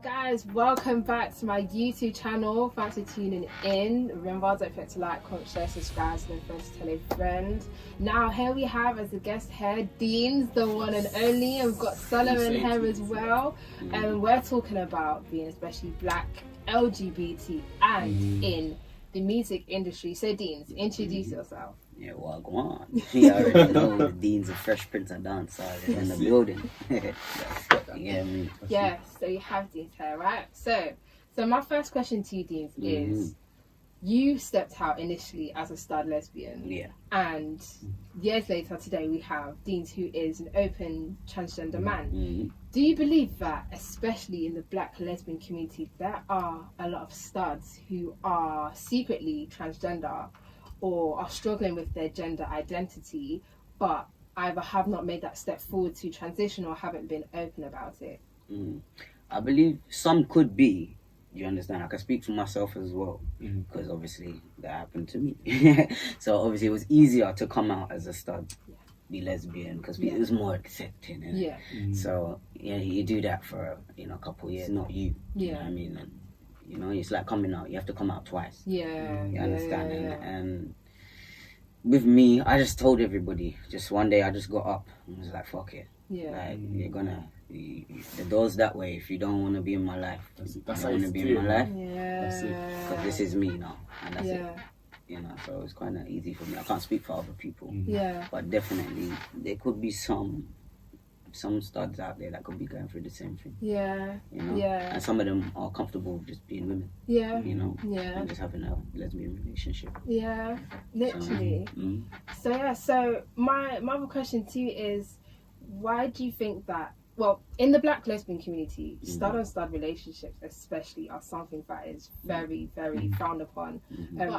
Guys, welcome back to my YouTube channel. Thanks for tuning in. Remember, don't forget to like, comment, share, subscribe, and first tell a friend. Now here we have as a guest here DEANZ, the one and only, and we've got Solomon here as well. And we're talking about being especially black, LGBT, and in the music industry. So DEANZ, introduce yourself. Yeah, well, go on. You already know the DEANZ of Fresh Prince and dancehall in the building. Yeah, me. Yes, so you have DEANZ here, right? So my first question to you, DEANZ, is you stepped out initially as a stud lesbian. Yeah. And years later today we have DEANZ, who is an open transgender man. Do you believe that, especially in the black lesbian community, there are a lot of studs who are secretly transgender or are struggling with their gender identity, but either have not made that step forward to transition or haven't been open about it? I believe some could be. You understand? I can speak for myself as well, because obviously that happened to me. So obviously it was easier to come out as a stud, be lesbian, because it was more accepting. So yeah, you do that for a couple of years, not you. You know what I mean? And, it's like coming out. You have to come out twice. You understand? And with me, I just told everybody. Just one day, I just got up and was like, "Fuck it." Like the door's that way. If you don't want to be in my life, that's how you want to be in my life. That's it. Because this is me now, and that's it. So it's kind of easy for me. I can't speak for other people. But definitely, there could be some studs out there that could be going through the same thing. And some of them are comfortable with just being women. And just having a lesbian relationship. Literally. So my other question to you is, why do you think that, well, in the black lesbian community, stud on stud relationships especially are something that is very, very frowned upon.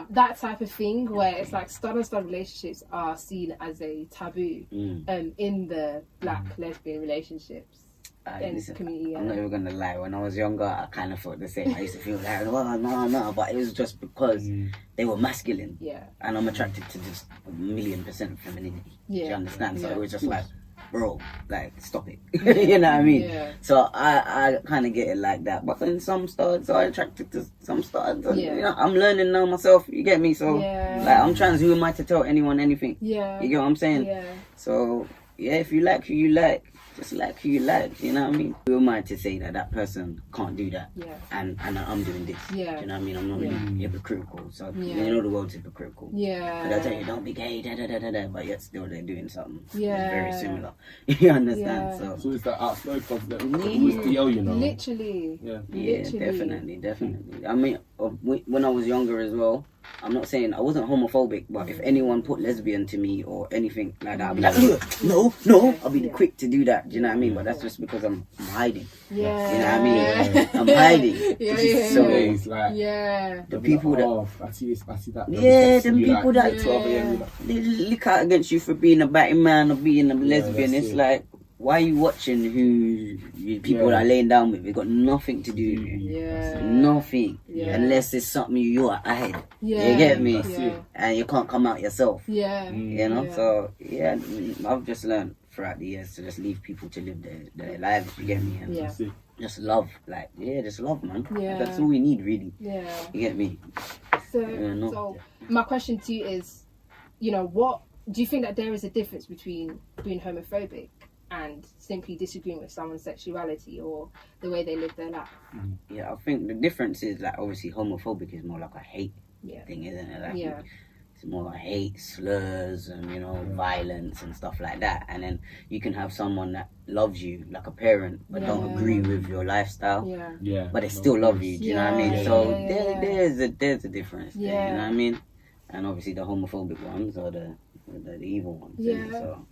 That type of thing where it's like stud on stud relationships are seen as a taboo in the black lesbian relationships in the community. I'm not even gonna lie, when I was younger I kind of thought the same. I used to feel like, no, but it was just because they were masculine, and I'm attracted to just 1,000,000% femininity. Do you understand? So it was just like, bro, like, stop it. You know what I mean? So I kind of get it like that. But then some studs are attracted to some studs. And, I'm learning now myself. You get me? So like, I'm trans. Who am I to tell anyone anything? You get what I'm saying? So yeah, if you like who you like, just like who you like. You know what I mean? Who am I to say that person can't do that? And I'm doing this. Do you know what I mean? I'm not really hypocritical. So the world's hypocritical. But I tell you, don't be gay, but yet still they're doing something. It's very similar. You understand? So it's that outspoken of that who's DL, Literally. Definitely. I mean, when I was younger as well, I'm not saying I wasn't homophobic, but if anyone put lesbian to me or anything like that, I'd be like, no, I'll be quick to do that. Do you know what I mean? But that's just because I'm hiding. You know what I mean? I'm hiding. So it's like, the people that I see this, I see that. them people that they lick out against you for being a batty man or being a lesbian. It's like, why are you watching who people are laying down with? It got nothing to do with you. Nothing. Unless it's something you are hide. You get me? And you can't come out yourself. You know? So I've just learned throughout the years to just leave people to live their lives. You get me? And just love. Like, just love, man. That's all we need, really. You get me? So my question to you is, what do you think that there is a difference between being homophobic and simply disagreeing with someone's sexuality or the way they live their life? I think the difference is, like, obviously homophobic is more like a hate thing, isn't it? Like, it's more like hate, slurs, and violence and stuff like that. And then you can have someone that loves you like a parent but don't agree with your lifestyle, but they still love you. Do you know what I mean? So there's a difference there, you know what I mean? And obviously the homophobic ones are the evil ones. So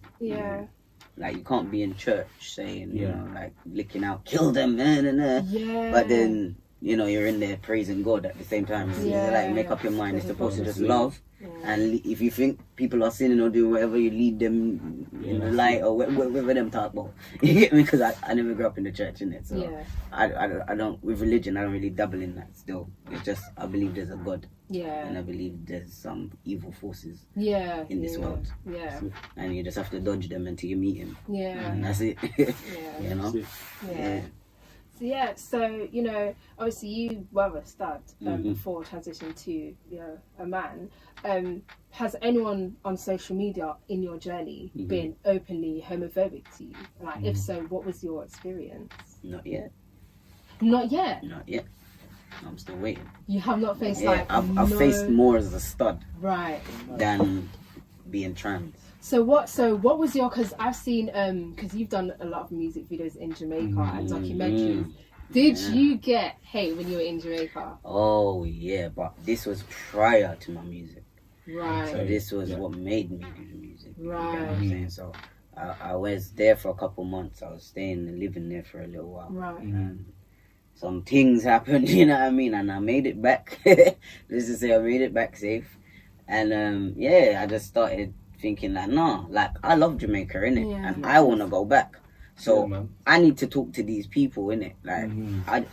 like, you can't be in church saying, like, licking out, kill them, but then, you're in there praising God at the same time. Like, make up your mind. It's supposed to just love. And if you think people are sinning or doing whatever, you lead them in the light or whatever them talk about. You get me? Because I never grew up in the church, innit? So I don't, with religion, I don't really dabble in that still. It's just, I believe there's a God. And I believe there's some evil forces in this world. And you just have to dodge them until you meet him. And that's it. yeah, so you know, obviously you were a stud before transitioning to, you know, a man. Has anyone on social media in your journey been openly homophobic to you? Like, if so, what was your experience? Not yet. Not yet. Not yet. I'm still waiting. You have not faced I've faced more as a stud, right, than being trans. So what was your, because I've seen because you've done a lot of music videos in Jamaica and documentaries. Did you get hate when you were in Jamaica? Oh yeah, but this was prior to my music. Right. So this was what made me do the music. Right. You know what I'm saying? So I was there for a couple months. I was staying and living there for a little while. Right. And some things happened, you know what I mean? And I made it back. Let's just say I made it back safe. And I just started thinking like, no, like I love Jamaica, innit? Yeah. And I want to go back. So I need to talk to these people, innit? Like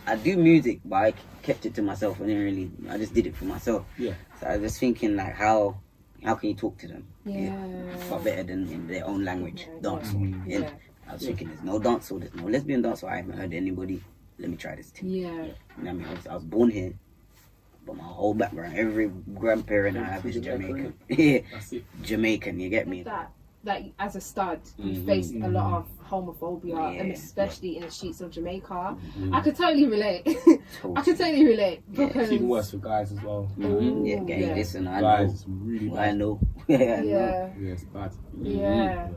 I do music, but I kept it to myself. I just did it for myself. Yeah. So I was just thinking like, how can you talk to them? Yeah. Far better than in their own language, dancehall. Yeah. I was thinking, there's no dancehall, there's no lesbian dancehall. I haven't heard anybody. Let me try this thing. Yeah. You know what I mean? I was born here, but my whole background, every grandparent I have is Jamaican. Yeah, Jamaican. You get me? That as a stud, you faced a lot of homophobia, and especially in the streets of Jamaica. I could totally relate. I could totally relate because even worse for guys as well. Listen, I guys, know. Really bad. I know. I know. Yeah, it's bad. Yeah.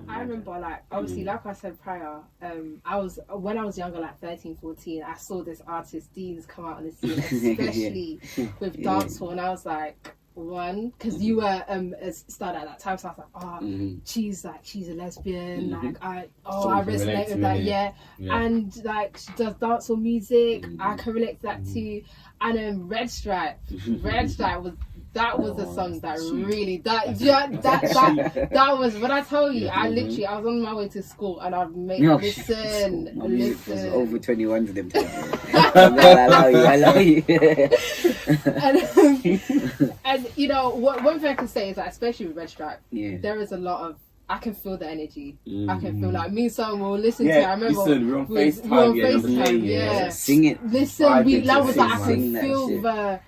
I remember, like, obviously, like I said prior, when I was younger, like 13, 14, I saw this artist DEANZ come out on the scene, especially with dancehall, and I was like, because you were a stud at that time, so I was like, she's a lesbian, like I resonate with that, and like she does dancehall music, I can relate to that too, and then Red Stripe was the song that really that was when I tell you I was on my way to school and I'd make listen was over 21 to them I allow you and you know one thing I can say is that especially with Red Stripe there is a lot of I can feel the energy. I can feel like me and someone will listen to it. I remember we're on FaceTime. Sing it. Listen, I can feel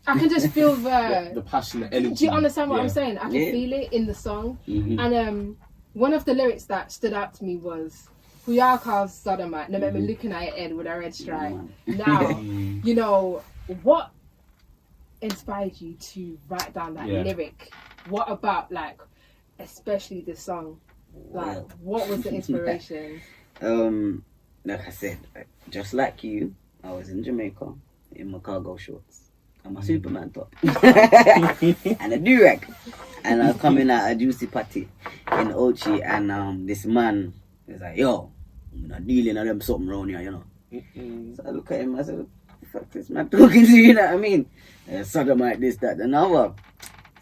I can just feel the passion, the energy. Do you understand what I'm saying? I can feel it in the song. And one of the lyrics that stood out to me was, "We are called sodomite, no matter looking at your head with a red stripe." Now, you know, what inspired you to write down that lyric? What about, like, especially the song? Like, what was the inspiration? Like I said, just like you, I was in Jamaica in my cargo shorts. And my Superman top and a do-rag, and I was coming at a juicy party in Ochi, and this man was like, "Yo, I'm not dealing with them something around here, you know." So I look at him, I said, "What the fuck this man talking to, you know what I mean? Sodomite, this, that, and other."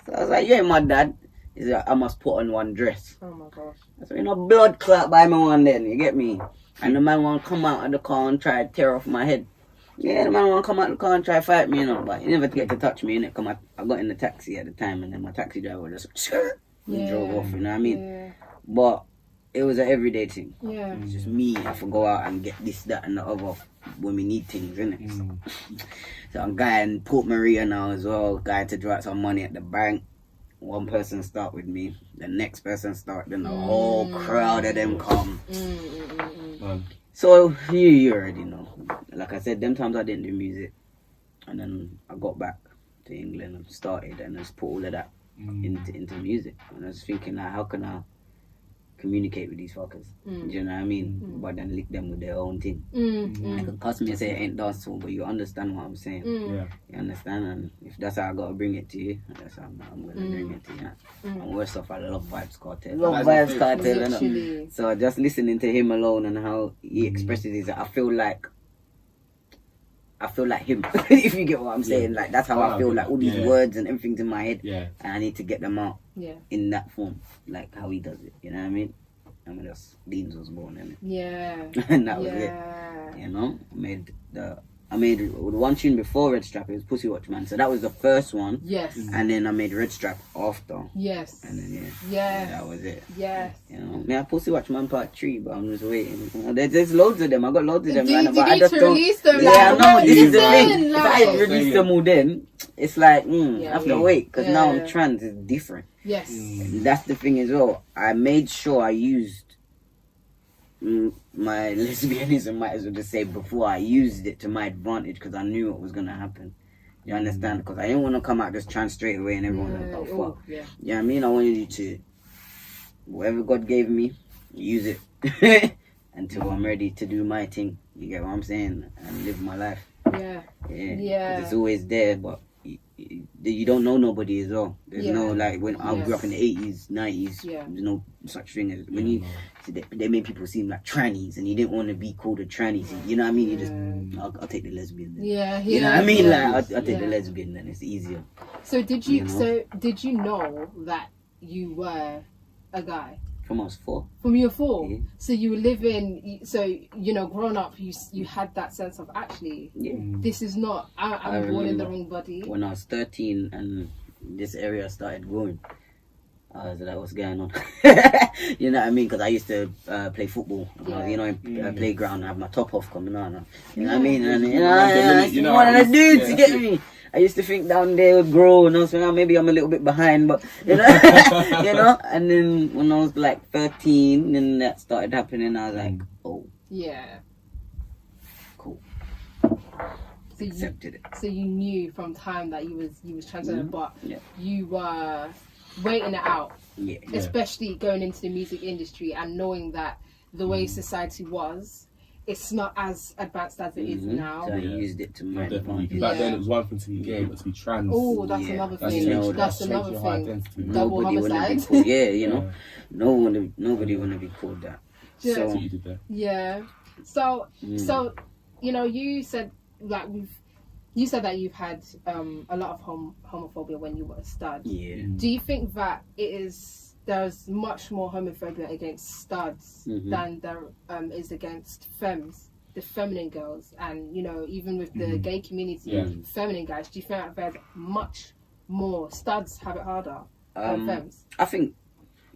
So I was like, "Yeah, my dad." He said, "I must put on one dress." Oh my gosh. I said, "You know, blood clot by me one then, you get me?" And the man want to come out of the car and try to tear off my head. Yeah, the man want to come out the car and try to fight me, you know, but he never get to touch me, innit? Come I got in the taxi at the time, and then my taxi driver just drove off, you know what I mean? Yeah. But it was an everyday thing. Yeah. It's just me, I have to go out and get this, that, and the other when we need things, innit? So I'm guy in Port Maria now as well, guy to draw out some money at the bank. One person start with me, the next person start, then the whole crowd of them come. So you already know. Like I said, them times I didn't do music, and then I got back to England and started and just put all of that into music. And I was thinking, like, how can I communicate with these fuckers? Do you know what I mean? But then lick them with their own thing. It could cost me to say it ain't dancehall, but you understand what I'm saying. You understand? And if that's how I gotta bring it to you, that's how I'm gonna bring it to you. And worse off, I love Vibes Cartel. Love Vibes Cartel, you know? So just listening to him alone and how he expresses his, I feel like him. If you get what I'm saying, like that's how I feel. Like all these words and everything's in my head, and I need to get them out in that form, like how he does it. You know what I mean? I mean, DEANZ was born in it. Yeah. And that was it. You know, made the I made one tune before Red Strap. It was Pussy Watch Man. So that was the first one. Yes. And then I made Red Strap after. Yes. And then yeah, that was it. Yes. You know, I Pussy Watch Man Part 3, but I'm just waiting. There's loads of them. I got loads of them. Do man, you but I need just to don't. release them? Yeah, I know. This is the thing. If I Like, release them all, then it's like I have to wait because now I'm trans. It's different. yes. That's the thing as well. I made sure I used my lesbianism, might as well just say, before I used it to my advantage because I knew what was going to happen. You understand? Because I didn't want to come out just trans straight away and everyone was like, oh, fuck. Yeah. You know what I mean? I wanted you to, whatever God gave me, use it until I'm ready to do my thing. You get what I'm saying? And live my life. Yeah. Yeah. 'Cause it's always there, but you don't know nobody as well. There's no, like, when I grew up in the 80s, 90s, there's no such thing as, when you, they made people seem like trannies, and you didn't want to be called a tranny. You know what I mean? You just, I'll take the lesbian then. You know what I mean? Like, I'll take the lesbian then. It's easier. So did you know that you were a guy? From I was 4. From you were 4? Yeah. So you were living, so, you know, growing up, you had that sense of, actually, this is not, I'm born in the wrong body. When I was 13 and this area started growing, I was like, what's going on? You know what I mean? Because I used to play football, you know, in a playground, I have my top off coming on. You know what I mean? And, you know, one of the dudes, you get me? I used to think down there would grow, and I was like, maybe I'm a little bit behind, but you know, you know. And then when I was like 13, and that started happening, I was like, oh, yeah, cool. So Accepted it. So you knew from time that you was transgender, but you were waiting it out. Yeah. Especially going into the music industry and knowing that the way society was, it's not as advanced as it is now. So I used it to my advantage. Back then it was one thing to be gay, but to be trans. Oh, that's another thing. That's another thing. Double homicide. You know, nobody want to be called that. Yeah. So what you did there. Yeah. So you know, you said that you've had a lot of homophobia when you were a stud. Yeah. Do you think that there's much more homophobia against studs than there is against femmes, the feminine girls, and you know, even with the gay community, feminine guys? Do you think that there's much more studs have it harder than femmes? I think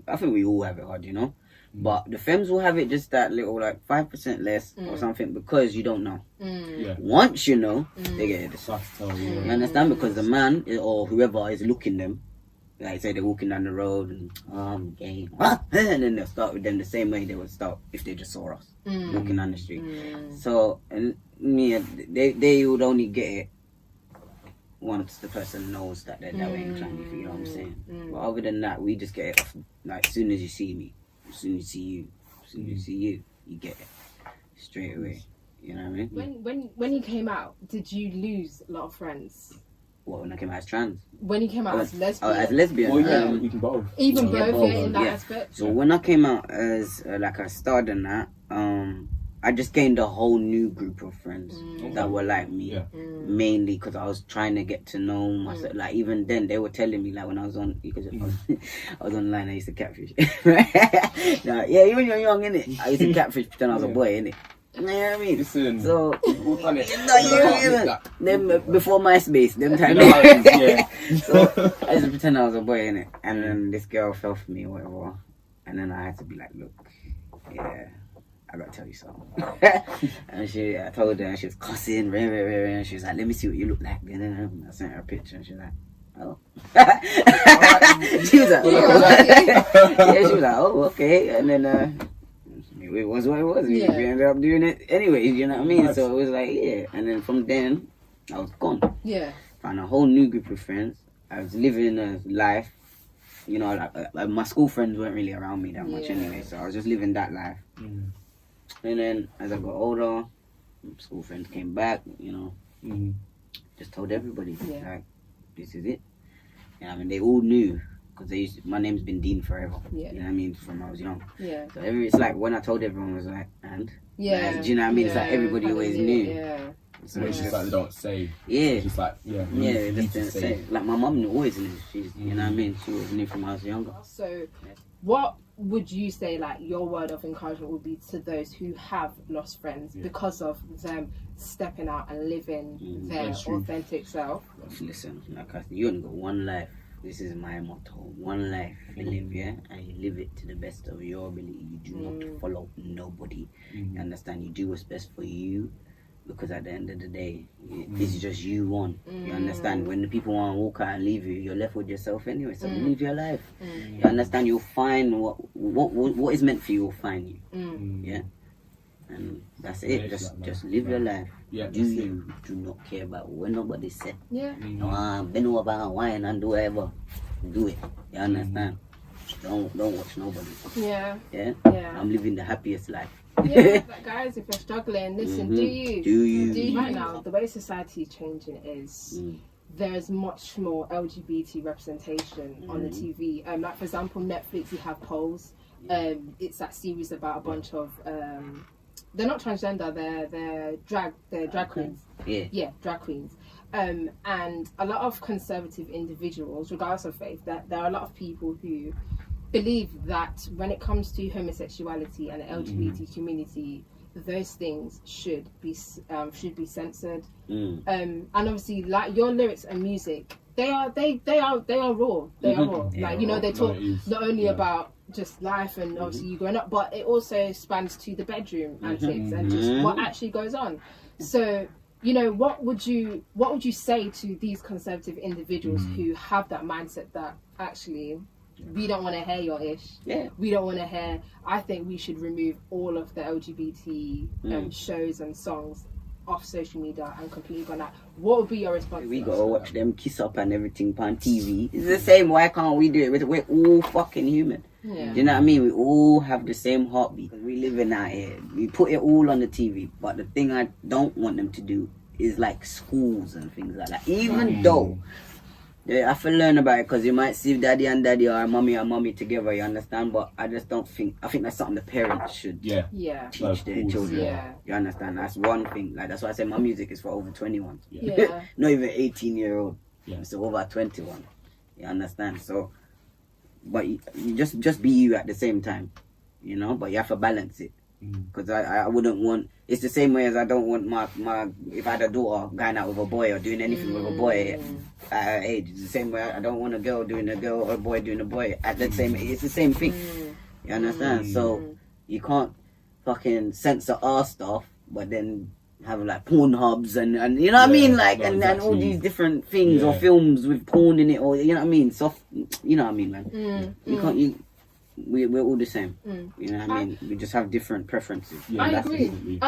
we all have it hard, you know. But the femmes will have it just that little, like 5% less or something, because you don't know. Once you know, they get it. You understand? Because the man or whoever is looking them, like say they're walking down the road and I'm gay, and then they'll start with them the same way they would start if they just saw us walking down the street. So and they would only get it once the person knows that they're that way inclined, if you know what I'm saying. But other than that, we just get it off, like as soon as you see me, as soon as you see you, as soon as you see you, you get it straight away. You know what I mean? When you came out, did you lose a lot of friends? What, when I came out as trans? When you came out as lesbian? Oh, as lesbian. Well, we can both. Even both, in that aspect. So when I came out as like a stud and that, I just gained a whole new group of friends that were like me, mainly because I was trying to get to know myself. Like even then, they were telling me, like when I was on, because I was online, I used to catfish. Now, yeah, even when you're young, innit? I used to catfish pretend I was a boy, innit? You know what I mean? Listen, so you them before MySpace, them time. So I used to pretend I was a boy, innit? And then this girl fell for me or whatever, and then I had to be like, look, yeah, I gotta tell you something. And I told her, and she was cussing, and she was like, let me see what you look like. And then I sent her a picture, and she was like, oh. She was like, yeah, she was like, oh, okay. And then it was what it was. We ended up doing it anyway, you know what I mean? So it was like, yeah. And then from then, I was gone. Yeah. Found a whole new group of friends. I was living a life, you know, like my school friends weren't really around me that much anyway, so I was just living that life. And then as I got older, school friends came back, you know, just told everybody, like, this is it. Yeah, I mean, they all knew, because my name's been Dean forever. You know what I mean? From when I was young. So it's like when I told everyone, I was like, and? Like, do you know what I mean? It's like everybody always knew. So it's just like they don't say. Yeah. It's just like, they just didn't say. Like my mum always knew. She's, you know what I mean? She always knew from when I was younger. So, what would you say like your word of encouragement would be to those who have lost friends because of them stepping out and living their authentic self? Listen, like I said, you only got one life. This is my motto. One life you live, and you live it to the best of your ability. You do not follow nobody. You understand? You do what's best for you, because at the end of the day, this is just you one. You understand? When the people want to walk out and leave you, you're left with yourself anyway. So live your life. You understand? You'll find what is meant for you will find you. Yeah. And that's it. Just live your life. Yeah, do you do not care about what nobody said. Yeah. Bend over and whine and do whatever. Do it. You understand? Don't watch nobody. Yeah. Yeah. Yeah. I'm living the happiest life. Yeah, but guys, if you're struggling, listen, do you? Do you? Right now, the way society is changing is there's much more LGBT representation on the TV. Like for example, Netflix, you have Pose. It's that series about a bunch of they're not transgender, they're drag queens. Yeah, drag queens. And a lot of conservative individuals, regardless of faith, that there are a lot of people who believe that when it comes to homosexuality and the LGBT community, those things should be censored. And obviously, like your lyrics and music, they are raw. They are raw. Like, you know, they talk not only about just life and obviously you growing up, but it also spans to the bedroom antics and just what actually goes on. So, you know, what would you say to these conservative individuals who have that mindset that actually we don't want to hear your ish. Yeah. We don't want to hear. I think we should remove all of the LGBT shows and songs off social media and completely gone out. What would be your response? We gotta watch them kiss up and everything on TV. It's the same. Why can't we do it? We're all fucking human. Yeah. Do you know what I mean? We all have the same heartbeat. We living out here. We put it all on the TV. But the thing I don't want them to do is like schools and things like that. Even though they have to learn about it, because you might see daddy and daddy or mommy together, you understand? But I just don't think, I think that's something the parents should teach their children. Yeah. You understand? That's one thing. Like, that's why I say my music is for over 21. Yeah. Not even 18-year-old. Yeah. It's over 21. You understand? So, but you just be you at the same time, you know? But you have to balance it. Because I wouldn't want, it's the same way as I don't want my if I had a daughter going out with a boy or doing anything with a boy at her age. It's the same way I don't want a girl doing a girl or a boy doing a boy at the same age. It's the same thing. You understand? So you can't fucking censor our stuff, but then have like porn hubs and you know what I mean? Like, and all these different things or films with porn in it, or you know what I mean? Soft, you know what I mean, man? You can't, we're all the same. You know what I mean? We just have different preferences. I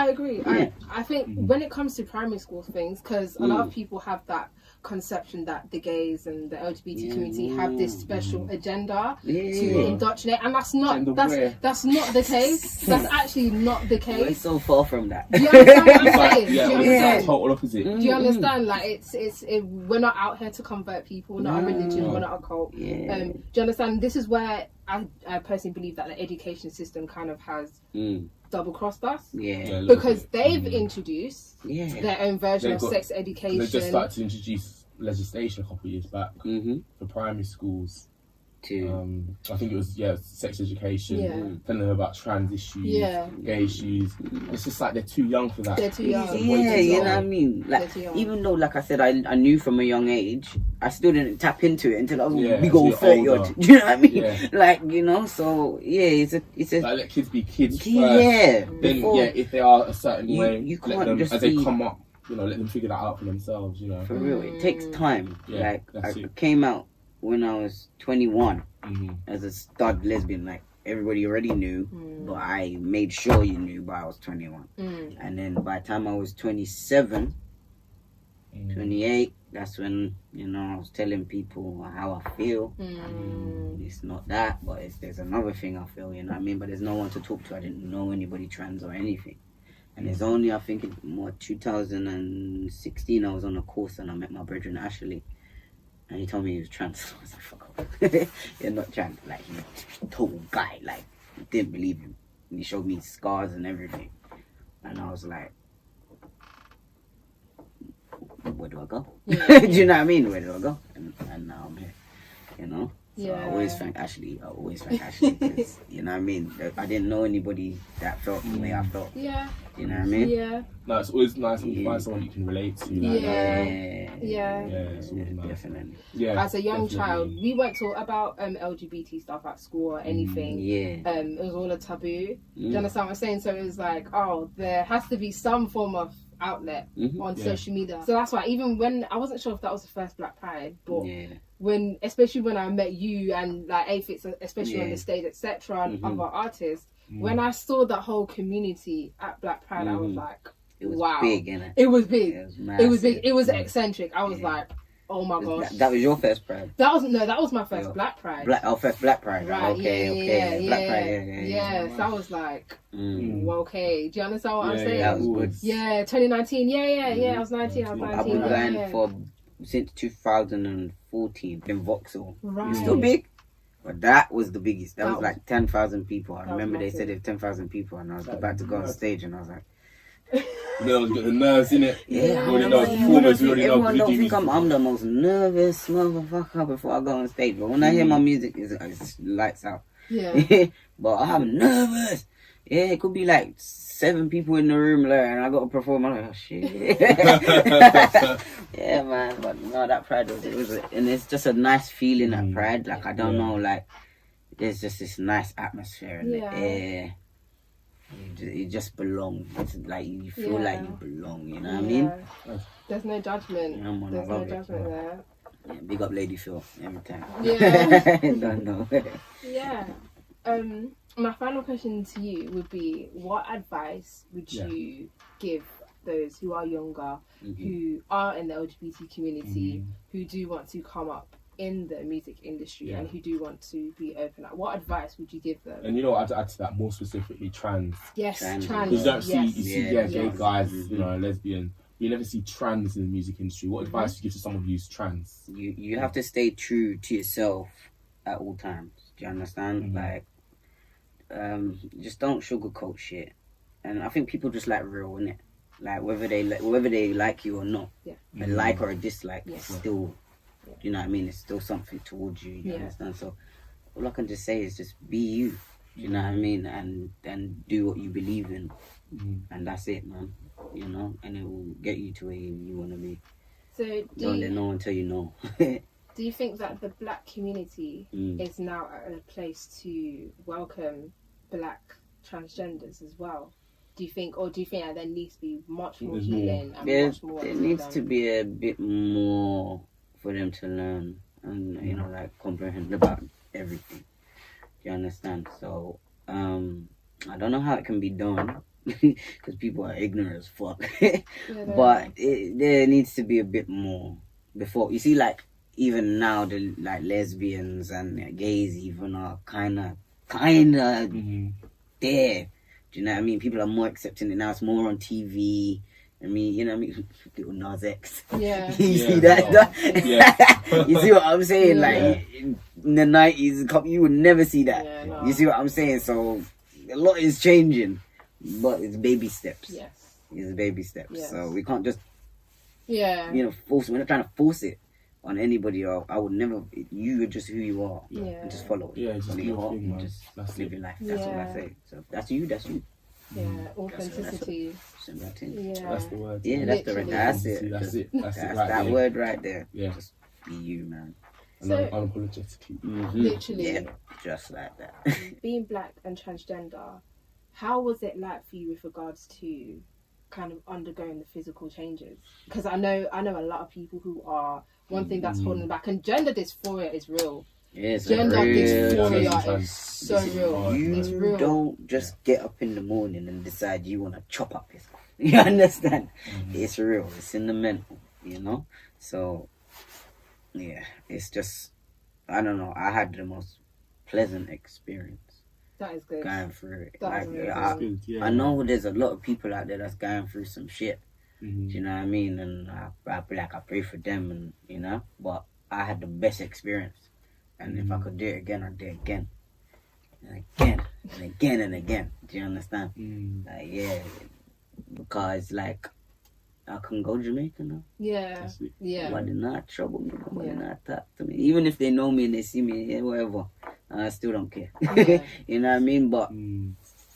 agree. Yeah. I think when it comes to primary school things, because a lot of people have that conception that the gays and the LGBT community have this special agenda to indoctrinate, and that's not the case. That's actually not the case. We're so far from that. Do you understand what I'm saying? It's total opposite. Do you understand? Like, we're not out here to convert people. We're not a religion. We're not a cult. Do you understand? This is where I personally believe that the education system kind of has double-crossed us. Because they've introduced their own version of sex education. They just started to introduce legislation a couple of years back for primary schools. I think it was sex education, telling them about trans issues, gay issues. It's just like they're too young for that. They're too young. You know what I mean? Like, even though, like I said, I knew from a young age, I still didn't tap into it until I was big old 30 odd. Do you know what I mean? Like, you know, so it's a like, let kids be kids first. Then if they are a certain way, you can't let them, just as they come up, you know, let them figure that out for themselves. You know, for real, it takes time. Yeah, like I came out when I was 21 as a stud lesbian. Like, everybody already knew, but I made sure you knew by I was 21. And then by the time I was 27, 28, that's when, you know, I was telling people how I feel. It's not that, but there's another thing I feel, you know what I mean? But there's no one to talk to. I didn't know anybody trans or anything. And it's only, I think, in 2016, I was on a course and I met my brethren Ashley. And he told me he was trans. I was like, fuck off. You're not trans. Like, he's a total guy. Like, I didn't believe him. And he showed me scars and everything. And I was like, where do I go? Do you know what I mean? Where do I go? And now I'm here. You know? So I always thank Ashley. Because, you know what I mean? I didn't know anybody that felt the way I felt. Yeah. You know what I mean? Yeah. No, it's always nice when you find someone you can relate to. Like, Yeah, it's always nice. Definitely. Yeah. As a young child, we weren't taught about LGBT stuff at school or anything. It was all a taboo. Do you understand what I'm saying? So it was like, oh, there has to be some form of outlet on social media. So that's why even when I wasn't sure if that was the first Black Pride, but especially when I met you and like Aphids, especially on the stage, etc., and other artists, when I saw that whole community at Black Pride, I was like, it was wow, big, innit? It was big. It was big. It was eccentric. I was like, oh my gosh. That was your first Pride? That was my first Black Pride. First Black Pride. Right, Okay. Black Pride. Yeah, so I was like, okay. Do you understand what I'm saying? That was good. Yeah, 2019. Yeah. I was 19. I've been going for since 2014 in Vauxhall. Right. It's still big. But that was the biggest. That was like 10,000 people. I remember they said it was 10,000 people, and I was about to go on stage, and I was like, you know, get the nerves in it. Yeah, everyone don't think I'm the most nervous motherfucker before I go on stage. But when I hear my music, it's lights out. Yeah. But I'm nervous. Yeah, it could be like 7 people in the room, like, and I got to perform. I'm like, oh shit. Yeah, man. But no, that Pride and it's just a nice feeling at Pride. Like, I don't know, like, there's just this nice atmosphere in the air. You just belong. It's like you feel like you belong. You know what I mean? There's no judgment. Yeah, there's no judgment there. Yeah, big up Lady Phil every time. Yeah. Don't know. Yeah. My final question to you would be: what advice would you give those who are younger, who are in the LGBT community, who do want to come up in the music industry and who do want to be open? What advice would you give them? And you know what, to add to that, more specifically trans. Yes, trans. You don't see gay guys, you know, lesbian. You never see trans in the music industry. What advice would you give to someone who's trans? You have to stay true to yourself at all times. Do you understand? Like, just don't sugarcoat shit. And I think people just like real, innit? Like whether they like you or not, a like or a dislike, it's still. You know what I mean? It's still something towards you. You understand? So all I can just say is just be you. You know what I mean? And do what you believe in, and that's it, man. You know, and it will get you to where you want to be. So don't let no one tell you no. Do you think that the Black community is now at a place to welcome Black transgenders as well? Do you think that there needs to be much more healing and much more? There needs to be a bit more for them to learn and, you know, like comprehend about everything. Do you understand? So, I don't know how it can be done because people are ignorant as fuck. But there needs to be a bit more before. You see, like, even now, the like lesbians and gays even are kind of there. Do you know what I mean? People are more accepting it now. It's more on TV. I mean, you know what I mean? Little Nas X. Yeah. You see that? Yeah. You see what I'm saying? Like, in the 90s, you would never see that. Yeah, no. You see what I'm saying? So, a lot is changing. But it's baby steps. Yes. It's baby steps. Yes. So, we can't just, you know, force it. We're not trying to force it on anybody. Or I would never, you are just who you are. Yeah. And just follow it. Yeah, just follow do your your heart thing, and man. just live your life. That's all I say. So, that's you. Yeah, authenticity. Yeah. That's the word. Yeah, that's it. That's it. That's that word right there. Yeah. Just be you, man. And unapologetically. Literally. Yeah, just like that. Being Black and transgender, how was it like for you with regards to kind of undergoing the physical changes? Because I know a lot of people who are, one thing that's holding them back, and gender dysphoria is real. Yes, gender dysphoria is so real. You real. don't just get up in the morning and decide you want to chop up yourself. You understand? It's real. It's in the mental, you know? So, yeah, it's just, I don't know. I had the most pleasant experience. That is good. Going through it. That is good. I know there's a lot of people out there that's going through some shit. Do you know what I mean? And I pray for them, and you know. But I had the best experience. And if I could do it again, I'd do it again. And again. And again and again. Do you understand? Like, yeah. Because, like, I can go Jamaica now. Yeah. Yeah. Why did not trouble me? They not talk to me. Even if they know me and they see me, whatever, I still don't care. You know what I mean? But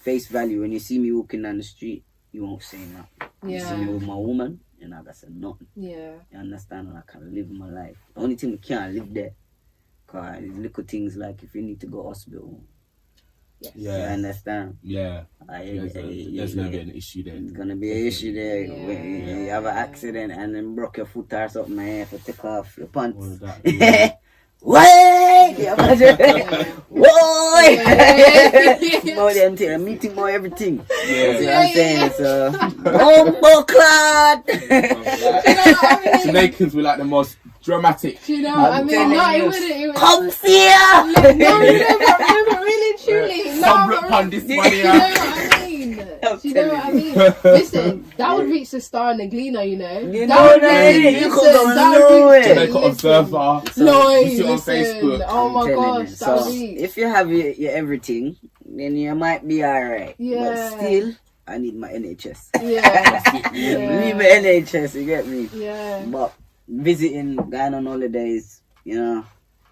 face value, when you see me walking down the street, you won't say nothing. You see me with my woman, you're not gonna say nothing. Yeah. You understand? I can live my life. The only thing we can't live there, cause little things like if you need to go to hospital. Yes. Yeah. You understand? Yeah. There's gonna be an issue there. It's gonna be an issue there. You have an accident and then broke your foot or something, man. You have to take off your pants. Why? Why? More than meeting, more everything. You know what I'm saying? So, Bomboclad! Jamaicans were like the most dramatic. Do you know what I mean? No, it wouldn't. Come see ya! No, but really, truly. Some look on this money. Do you know what I mean? Listen, that would reach the star in the Gleaner, you know. You know that. You could go nowhere. Jamaica Observer. No, you see on Facebook. Oh my gosh, so if you have your everything, then you might be alright. Yeah. But still, I need my NHS. Yeah. Need my NHS, you get me? Yeah. But visiting, going on holidays, you know,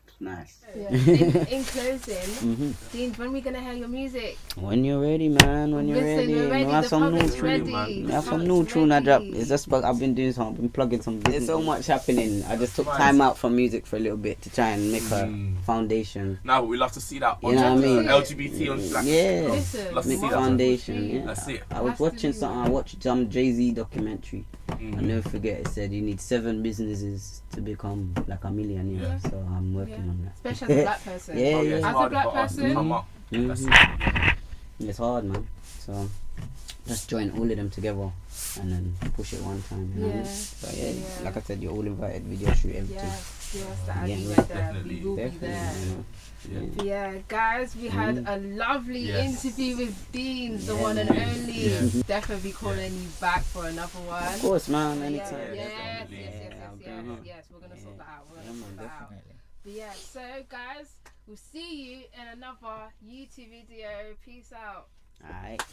it's nice. Yeah. In closing, DEANZ, when are we gonna hear your music? When you're ready, man. When you're ready. We're ready. We have some new tune. We have some new tune I dropped. It's just I've been doing some. I've been plugging some. There's so much happening. I just took time out from music for a little bit to try and make a foundation. Now we love to see that. You know what I mean? LGBT on Slack. Yeah. Let's Make foundation. Yeah. That's it. I was watching something. I watched some Jay-Z documentary. I'll never forget. It said you need 7 businesses to become like a millionaire. So I'm working on that. Especially as a black person. Yeah. As a black person. It's hard, man. So just join all of them together and then push it one time. You know? So like I said, you're all invited. Video shoot, everything. We will be there. Yeah, guys, we had a lovely interview with DEANZ, the one and only. Definitely calling you back for another one. Of course, man. Anytime. Yes. We're gonna sort that out. But yeah, so guys, we'll see you in another YouTube video. Peace out. Alright.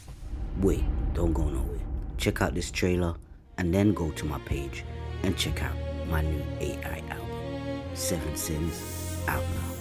Wait, don't go nowhere. Check out this trailer and then go to my page and check out my new AI album, 7 Sins, out now.